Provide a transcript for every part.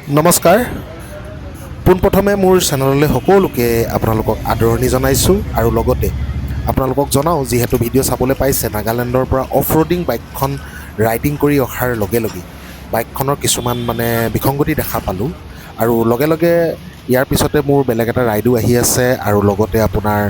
নমস্কাৰ পোনপ্ৰথমে মোৰ চেনেললৈ সকলোকে আপোনালোকক আদৰণি জনাইছোঁ আৰু লগতে আপোনালোকক জনাওঁ যিহেতু ভিডিঅ' চাবলৈ পাইছে নাগালেণ্ডৰ পৰা অফ ৰোডিং বাইকখন ৰাইডিং কৰি অহাৰ লগে লগে বাইকখনৰ কিছুমান বিসংগতি দেখা পালোঁ আৰু লগে লগে ইয়াৰ পিছতে মোৰ বেলেগ এটা ৰাইডো আহি আছে আৰু লগতে আপোনাৰ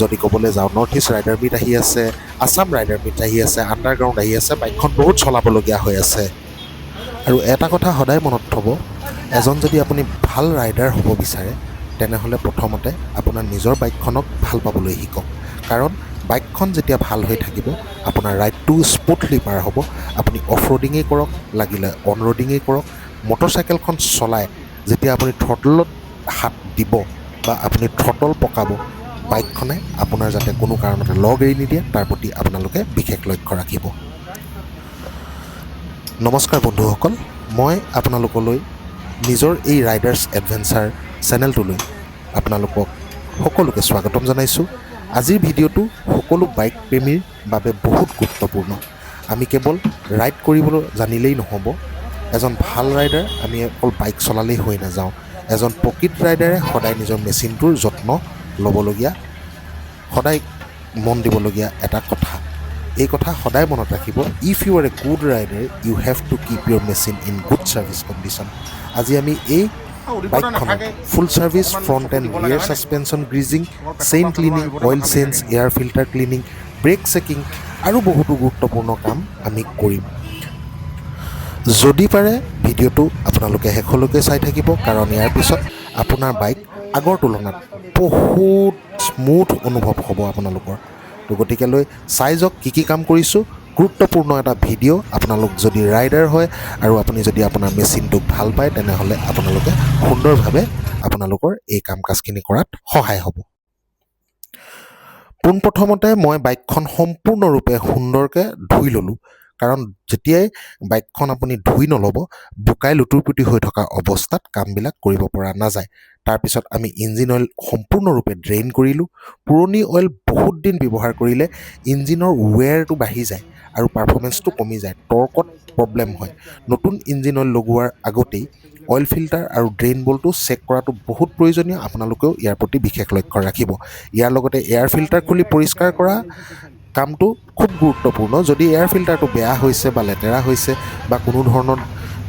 যদি ক'বলৈ যাওঁ নৰ্থ ইষ্ট ৰাইডাৰ মিট আহি আছে, আছাম ৰাইডাৰ মিট আহি আছে, আণ্ডাৰগ্ৰাউণ্ড আহি আছে, বাইকখন বহুত চলাবলগীয়া হৈ আছে। আৰু এটা কথা সদায় মনত থ'ব, এজন যদি আপুনি ভাল ৰাইডাৰ হ'ব বিচাৰে তেনেহ'লে প্ৰথমতে আপোনাৰ নিজৰ বাইকখনক ভাল পাবলৈ শিকক। কাৰণ বাইকখন যেতিয়া ভাল হৈ থাকিব আপোনাৰ ৰাইডটো স্মুথলি পাৰ হ'ব। আপুনি অফ ৰোডিঙেই কৰক, লাগিলে অন ৰোডিঙেই কৰক, মটৰচাইকেলখন চলাই যেতিয়া আপুনি থ্ৰটলত হাত দিব বা আপুনি থ্ৰটল পকাব, বাইকখনে আপোনাৰ যাতে কোনো কাৰণতে লগ এৰি নিদিয়ে তাৰ প্ৰতি আপোনালোকে বিশেষ লক্ষ্য ৰাখিব। নমস্কাৰ বন্ধুসকল, মই আপোনালোকলৈ নিজৰ এই ৰাইডাৰ্ছ এডভেঞ্চাৰ চেনেলটোলৈ আপোনালোকক সকলোকে স্বাগতম জনাইছোঁ। আজিৰ ভিডিঅ'টো সকলো বাইক প্ৰেমীৰ বাবে বহুত গুৰুত্বপূৰ্ণ। আমি কেৱল ৰাইড কৰিবলৈ জানিলেই নহ'ব। এজন ভাল ৰাইডাৰ আমি অকল বাইক চলালেই হৈ নাযাওঁ। এজন প্ৰকৃত ৰাইডাৰে সদায় নিজৰ মেচিনটোৰ যত্ন ল'বলগীয়া, সদায় মন দিবলগীয়া এটা কথা। এই কথা সদায় মনত ৰাখিব। If you are a good rider you have to keep your machine in good service condition. আজি আমি এই বাইকখনৰ full service, front and rear suspension greasing, chain cleaning, oil change, air filter cleaning, brake checking আৰু বহুতো গুৰুত্বপূৰ্ণ কাম আমি কৰিম। যদি পাৰে ভিডিঅ'টো আপোনালোকে শেষলৈকে চাই থাকিব, কাৰণ ইয়াৰ পিছত আপোনাৰ বাইক আগৰ তুলনাত বহুত স্মুথ অনুভৱ হ'ব আপোনালোকৰ। তো গতিকেলৈ চাই যাওক কি কাম কৰিছোঁ। গুৰুত্বপূৰ্ণ এটা ভিডিঅ'। আপোনালোক যদি ৰাইডাৰ হয় আৰু আপুনি যদি আপোনাৰ মেচিনটোক ভাল পায় তেনেহ'লে আপোনালোকে সুন্দৰভাৱে আপোনালোকৰ এই কাম কাজখিনি কৰাত সহায় হ'ব। পোনপ্ৰথমতে মই বাইকখন সম্পূৰ্ণৰূপে সুন্দৰকৈ ধুই ল'লোঁ, কাৰণ যেতিয়াই বাইকখন আপুনি ধুই নল'ব বোকাই লুতুৰপুতি হৈ থকা অৱস্থাত কামবিলাক কৰিব পৰা নাযায়। তাৰপিছত আমি ইঞ্জিন অইল সম্পূৰ্ণৰূপে ড্ৰেইন কৰিলোঁ। পুৰণি অইল বহুত দিন ব্যৱহাৰ কৰিলে ইঞ্জিনৰ ৱেৰটো বাঢ়ি যায় আৰু পাৰফৰ্মেঞ্চটো কমি যায়, টৰ্কত প্ৰব্লেম হয়। নতুন ইঞ্জিন অইল লগোৱাৰ আগতেই অইল ফিল্টাৰ আৰু ড্ৰেইন বলটো চেক কৰাটো বহুত প্ৰয়োজনীয়। আপোনালোকেও ইয়াৰ প্ৰতি বিশেষ লক্ষ্য ৰাখিব। ইয়াৰ লগতে এয়াৰ ফিল্টাৰ খুলি পৰিষ্কাৰ কৰা কামটো খুব গুৰুত্বপূৰ্ণ। যদি এয়াৰ ফিল্টাৰটো বেয়া হৈছে বা লেতেৰা হৈছে বা কোনো ধৰণৰ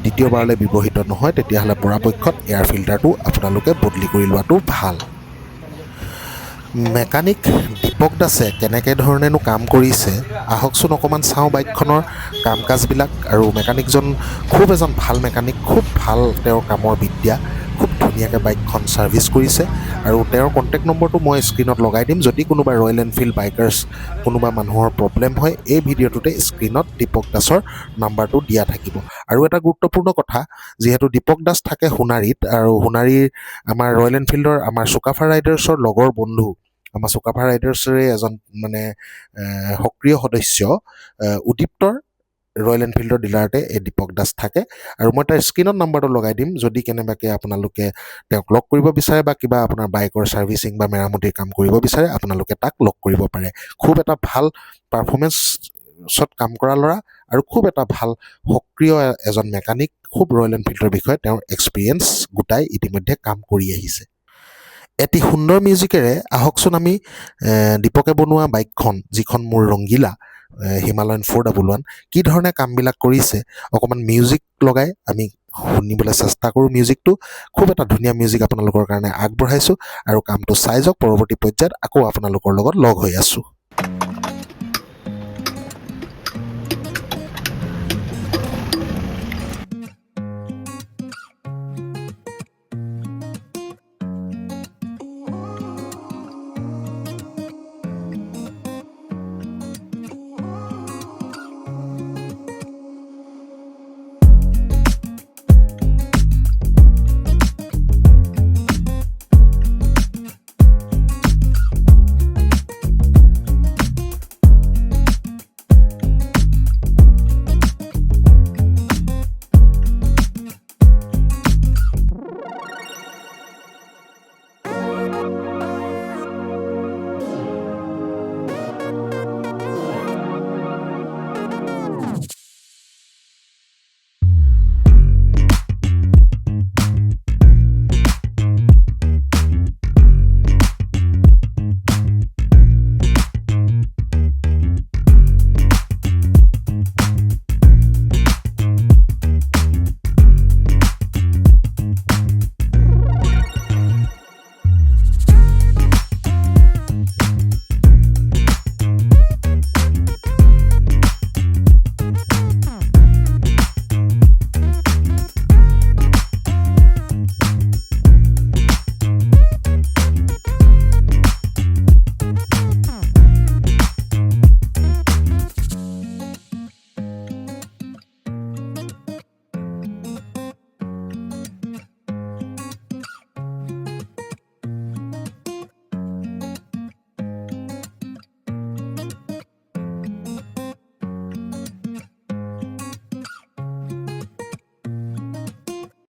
দ্বিতীয়বাৰলৈ ব্যৱহৃত নহয় তেতিয়াহ'লে পৰাপক্ষত এয়াৰ ফিল্টাৰটো আপোনালোকে বদলি কৰি লোৱাটো ভাল। মেকানিক দীপক দাসে কেনেকৈ ধৰণেনো কাম কৰিছে আহকচোন অকণমান চাওঁ বাইকখনৰ কাম কাজবিলাক। আৰু মেকানিকজন খুব এজন ভাল মেকানিক, খুব ভাল তেওঁৰ কামৰ বিদ্যা, খুব ধুনীয়াকৈ বাইকখন ছাৰ্ভিচ কৰিছে। আৰু তেওঁৰ কণ্টেক্ট নম্বৰটো মই স্ক্ৰীণত লগাই দিম। যদি কোনোবা ৰয়েল এনফিল্ড বাইকাৰ্ছ কোনোবা মানুহৰ প্ৰব্লেম হয় এই ভিডিঅ'টোতে স্ক্ৰীণত দীপক দাসৰ নাম্বাৰটো দিয়া থাকিব। আৰু এটা গুৰুত্বপূৰ্ণ কথা, যিহেতু দীপক দাস থাকে সোণাৰীত আৰু সোণাৰীৰ আমাৰ ৰয়েল এনফিল্ডৰ আমাৰ চুকাফা ৰাইডাৰ্ছৰ লগৰ বন্ধু, আমাৰ চুকাফা ৰাইডাৰ্ছৰে এজন সক্ৰিয় সদস্য উদীপ্তৰ ৰয়েল এনফিল্ডৰ ডিলাৰতে এই দীপক দাস থাকে। আৰু মই তাৰ স্ক্ৰীণত নাম্বাৰটো লগাই দিম। যদি কেনেবাকৈ আপোনালোকে তেওঁক লগ কৰিব বিচাৰে বা কিবা আপোনাৰ বাইকৰ ছাৰ্ভিচিং বা মেৰামতিৰ কাম কৰিব বিচাৰে আপোনালোকে তাক লগ কৰিব পাৰে। খুব এটা ভাল পাৰফৰ্মেঞ্চত কাম কৰা ল'ৰা আৰু খুব এটা ভাল সক্ৰিয় এজন মেকানিক, খুব ৰয়েল এনফিল্ডৰ বিষয়ে তেওঁৰ এক্সপিৰিয়েঞ্চ গোটাই ইতিমধ্যে কাম কৰি আহিছে। এটি সুন্দৰ মিউজিকেৰে আহকচোন আমি দীপকে বনোৱা বাইকখন, যিখন মোৰ ৰংগীলা হিমালয়ান 411, কি ধৰণে কামবিলাক কৰিছে অকণমান মিউজিক লগাই আমি শুনিবলৈ চেষ্টা কৰোঁ। মিউজিকটো খুব এটা ধুনীয়া মিউজিক আপোনালোকৰ কাৰণে আগবঢ়াইছোঁ আৰু কামটো চাই যাওক। পৰৱৰ্তী পৰ্যায়ত আকৌ আপোনালোকৰ লগত লগ হৈ আছোঁ।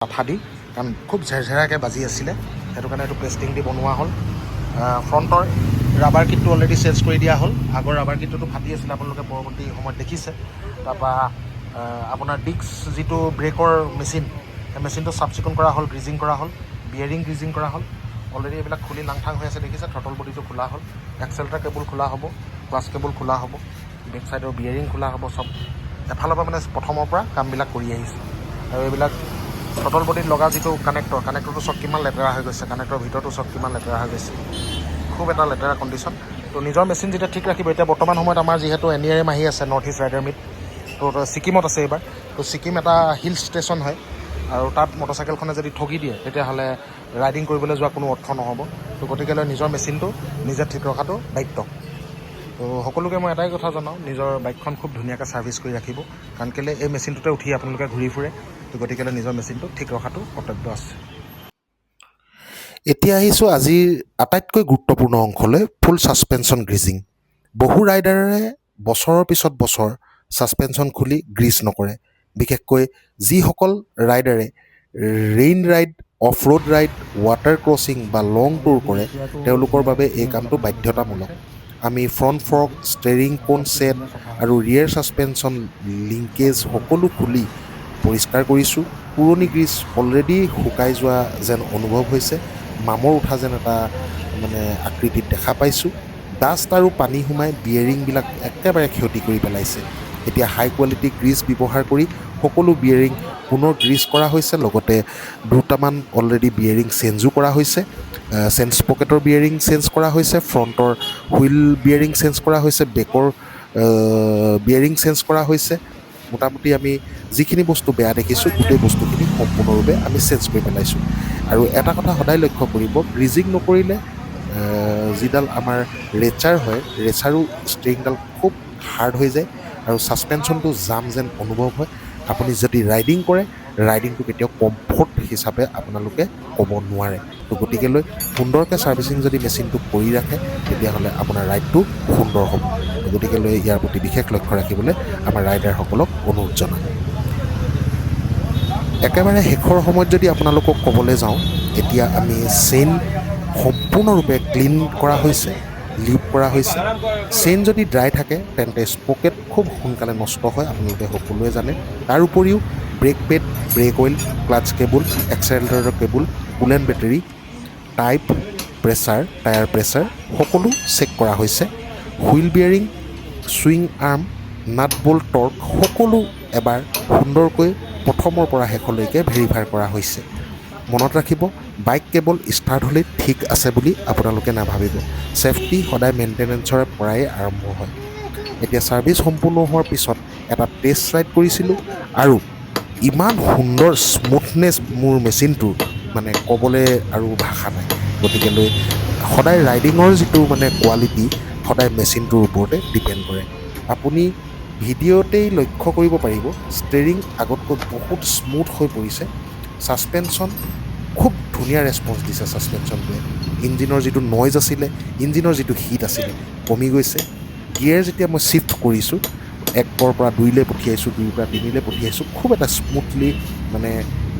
আঠা দি, কাৰণ খুব ঝেৰঝেৰাকৈ বাজি আছিলে, সেইটো কাৰণে এইটো পেষ্টিং দি বনোৱা হ'ল। ফ্ৰণ্টৰ ৰাবাৰ কিটটো অলৰেডি চেঞ্জ কৰি দিয়া হ'ল। আগৰ ৰাবাৰ কিটটোতো ফাটি আছিলে, আপোনালোকে পৰৱৰ্তী সময়ত দেখিছে। তাৰপৰা আপোনাৰ ডিস্ক যিটো ব্ৰেকৰ মেচিন, সেই মেচিনটো চাফ চিকুণ কৰা হ'ল, গ্ৰিজিং কৰা হ'ল, বিয়েৰিং গ্ৰিজিং কৰা হ'ল। অলৰেডি এইবিলাক খুলি লাংথাং হৈ আছে, দেখিছে। থ্ৰটল বডিটো খোলা হ'ল, এক্সেলেটাৰ কেবুল খোলা হ'ব, ক্লাছ কেবুল খোলা হ'ব, বেক চাইডৰ বিয়েৰিং খোলা হ'ব। চব এফালৰ পৰা মানে প্ৰথমৰ পৰা কামবিলাক কৰি আহিছে। আৰু এইবিলাক থ্ৰটল বডিত লগা যিটো কানেক্টৰটো চব কিমান লেতেৰা হৈ গৈছে, কানেক্টৰৰ ভিতৰতো চব কিমান লেতেৰা হৈ গৈছে, খুব এটা লেতেৰা কণ্ডিশ্যন। তো নিজৰ মেচিন যেতিয়া ঠিক ৰাখিব, এতিয়া বৰ্তমান সময়ত আমাৰ যিহেতু NERM আহি আছে, নৰ্থ ইষ্ট ৰাইডাৰ মিট, তো ছিকিমত আছে এইবাৰ। তো ছিকিম এটা হিল ষ্টেচন হয়, আৰু তাত মটৰচাইকেলখনে যদি ঠগি দিয়ে, তেতিয়াহ'লে ৰাইডিং কৰিবলৈ যোৱা কোনো অৰ্থ নহ'ব। তো গতিকেলৈ নিজৰ মেচিনটো নিজে ঠিক ৰখাটো দায়িত্ব। তো সকলোকে মই এটাই কথা জনাওঁ, নিজৰ বাইকখন খুব ধুনীয়াকৈ ছাৰ্ভিচ কৰি ৰাখিব, কাৰণ কেলৈ এই মেচিনটোতে উঠি আপোনালোকে ঘূৰি ফুৰে। তো গতিকেলৈ নিজৰ মেচিনটো ঠিক ৰখাটো কৰ্তব্য আছে। এতিয়া আহিছোঁ আজিৰ আটাইতকৈ গুৰুত্বপূৰ্ণ অংশলৈ, ফুল ছাছপেনশ্যন গ্ৰিজিং। বহু ৰাইডাৰে বছৰৰ পিছত বছৰ ছাছপেনশ্যন খুলি গ্ৰীজ নকৰে। বিশেষকৈ যিসকল ৰাইডাৰে rain ride, off road ride, water crossing বা লং টুৰ কৰে, তেওঁলোকৰ বাবে এই কামটো বাধ্যতামূলক। আমি ফ্ৰণ্ট ফৰ্ক, ষ্টেৰিং কোন ছেট আৰু ৰিয়েৰ ছাছপেনশ্যন লিংকেজ সকলো খুলি পৰিষ্কাৰ কৰিছোঁ। পুৰণি গ্ৰীজ অলৰেডি শুকাই যোৱা যেন অনুভৱ হৈছে, মামৰ উঠা যেন এটা মানে আকৃতিত দেখা পাইছোঁ। ডাষ্ট আৰু পানী সোমাই বিয়েৰিংবিলাক একেবাৰে ক্ষতি কৰি পেলাইছে। এতিয়া হাই কোৱালিটি গ্ৰীজ ব্যৱহাৰ কৰি সকলো বিয়েৰিং পুনৰ গ্ৰীজ কৰা হৈছে, লগতে দুটামান অলৰেডি বিয়েৰিং চেঞ্জো কৰা হৈছে। চেঞ্জ পকেটৰ বিয়েৰিং চেঞ্জ কৰা হৈছে, ফ্ৰণ্টৰ হুইল বিয়েৰিং চেঞ্জ কৰা হৈছে, বেকৰ বিয়েৰিং চেঞ্জ কৰা হৈছে। মোটামুটি আমি যিখিনি বস্তু বেয়া দেখিছোঁ, গোটেই বস্তুখিনি সম্পূৰ্ণৰূপে আমি চেঞ্জ কৰি পেলাইছোঁ। আৰু এটা কথা সদায় লক্ষ্য কৰিব, গ্ৰিজিং নকৰিলে যিডাল আমাৰ ৰেচাৰ হয়, ৰেচাৰো ষ্ট্ৰিংডাল খুব হাৰ্ড হৈ যায় আৰু ছাছপেনশ্যনটো জাম যেন অনুভৱ হয়। আপুনি যদি ৰাইডিং কৰে, ৰাইডিংটো কেতিয়াও কমফৰ্ট হিচাপে আপোনালোকে ক'ব নোৱাৰে। তো গতিকেলৈ সুন্দৰকৈ ছাৰ্ভিচিং যদি মেচিনটো কৰি ৰাখে, তেতিয়াহ'লে আপোনাৰ ৰাইডটো সুন্দৰ হ'ব। তো গতিকেলৈ ইয়াৰ প্ৰতি বিশেষ লক্ষ্য ৰাখিবলৈ আমাৰ ৰাইডাৰসকলক অনুৰোধ জনাওঁ। একেবাৰে শেষৰ সময়ত যদি আপোনালোকক ক'বলৈ যাওঁ, এতিয়া আমি চেইন সম্পূৰ্ণৰূপে ক্লিন কৰা হৈছে, লিপ কৰা হৈছে। চেইন যদি ড্ৰাই থাকে, তেন্তে স্পকেট খুব সোনকালে নষ্ট হয়, আপোনালোকে সকলোৱে জানে। তাৰ উপৰিও brake pad, brake oil, clutch cable, এক্সেলেটাৰৰ cable, coolant battery, type, pressure, tyre pressure সকলো চেক কৰা হৈছে। Wheel bearing, swing arm, nut bolt, torque সকলো এবাৰ সুন্দৰকৈ প্ৰথমৰ পৰা শেষলৈকে ভেৰিফাই কৰা হৈছে। মনত ৰাখিব, বাইক কেৱল ষ্টাৰ্ট হ'লেই ঠিক আছে বুলি আপোনালোকে নাভাবিব। ছেফটি সদায় মেইনটেনেঞ্চৰ পৰাই আৰম্ভ হয়। এতিয়া ছাৰ্ভিচ সম্পূৰ্ণ হোৱাৰ পিছত এটা টেষ্ট ৰাইড কৰিছিলোঁ, আৰু ইমান সুন্দৰ স্মুথনেছ মোৰ মেচিনটোৰ, মানে ক'বলৈ আৰু ভাষা নাই। গতিকেলৈ সদায় ৰাইডিঙৰ যিটো মানে কোৱালিটি, সদায় মেচিনটোৰ ওপৰতে ডিপেণ্ড কৰে। আপুনি ভিডিঅ'তেই লক্ষ্য কৰিব পাৰিব, ষ্টেৰিং আগতকৈ বহুত স্মুথ হৈ পৰিছে। ছাছপেনশ্যন খুব ধুনীয়া ৰেছপঞ্চ দিছে ছাছপেনশ্যনটোৱে। ইঞ্জিনৰ যিটো নইজ আছিলে, ইঞ্জিনৰ যিটো হিট আছিলে, কমি গৈছে। গিয়েৰ যেতিয়া মই শ্বিফ্ট কৰিছোঁ, 1ৰ পৰা 2লৈ পঠিয়াইছোঁ, 2ৰ পৰা 3লৈ পঠিয়াইছোঁ, খুব এটা স্মুথলি মানে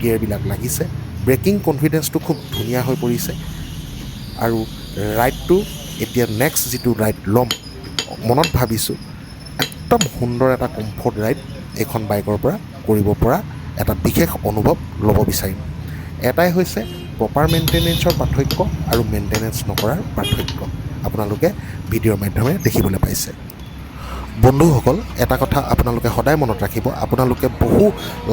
গিয়েৰবিলাক লাগিছে। ব্ৰেকিং কনফিডেঞ্চটো খুব ধুনীয়া হৈ পৰিছে। আৰু ৰাইডটো এতিয়া নেক্সট যিটো ৰাইড ল'ম, মনত ভাবিছোঁ একদম সুন্দৰ এটা কমফৰ্ট ৰাইড এইখন বাইকৰ পৰা কৰিব পৰা এটা বিশেষ অনুভৱ ল'ব বিচাৰিম। এটাই হৈছে প্ৰপাৰ মেইনটেনেঞ্চৰ পাৰ্থক্য আৰু মেইনটেনেঞ্চ নকৰাৰ পাৰ্থক্য। আপোনালোকে ভিডিঅ'ৰ মাধ্যমেৰে দেখিবলৈ পাইছে। বন্ধুসকল, এটা কথা আপোনালোকে সদায় মনত ৰাখিব, আপোনালোকে বহু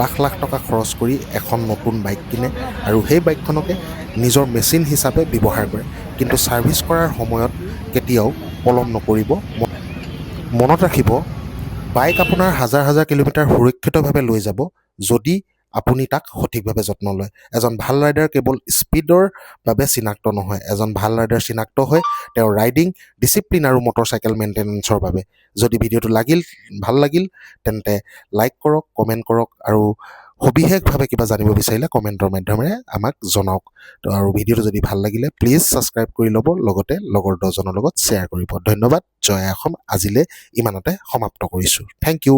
লাখ লাখ টকা খৰচ কৰি এখন নতুন বাইক কিনে, আৰু সেই বাইকখনকে নিজৰ মেচিন হিচাপে ব্যৱহাৰ কৰে, কিন্তু ছাৰ্ভিচ কৰাৰ সময়ত কেতিয়াও পলম নকৰিব। মনত ৰাখিব, বাইক আপোনাৰ হাজাৰ হাজাৰ কিলোমিটাৰ সুৰক্ষিতভাৱে লৈ যাব, যদি আপুনি তাক সঠিকভাৱে যত্ন লয়। এজন ভাল ৰাইডাৰ কেৱল স্পীডৰ বাবে চিনাক্ত নহয়, এজন ভাল ৰাইডাৰ চিনাক্ত হয় তেওঁৰ ৰাইডিং, ডিচিপ্লিন আৰু মটৰচাইকেল মেইনটেনেঞ্চৰ বাবে। যদি ভিডিঅ'টো ভাল লাগিল, তেন্তে লাইক কৰক, কমেণ্ট কৰক, আৰু সবিশেষভাৱে কিবা জানিব বিচাৰিলে কমেণ্টৰ মাধ্যমেৰে আমাক জনাওক। আৰু ভিডিঅ'টো যদি ভাল লাগিলে প্লিজ ছাবস্ক্ৰাইব কৰি ল'ব, লগতে লগৰ 10জনৰ লগত শ্বেয়াৰ কৰিব। ধন্যবাদ। জয় অসম। আজিলৈ ইমানতে সমাপ্ত কৰিছোঁ। Thank U.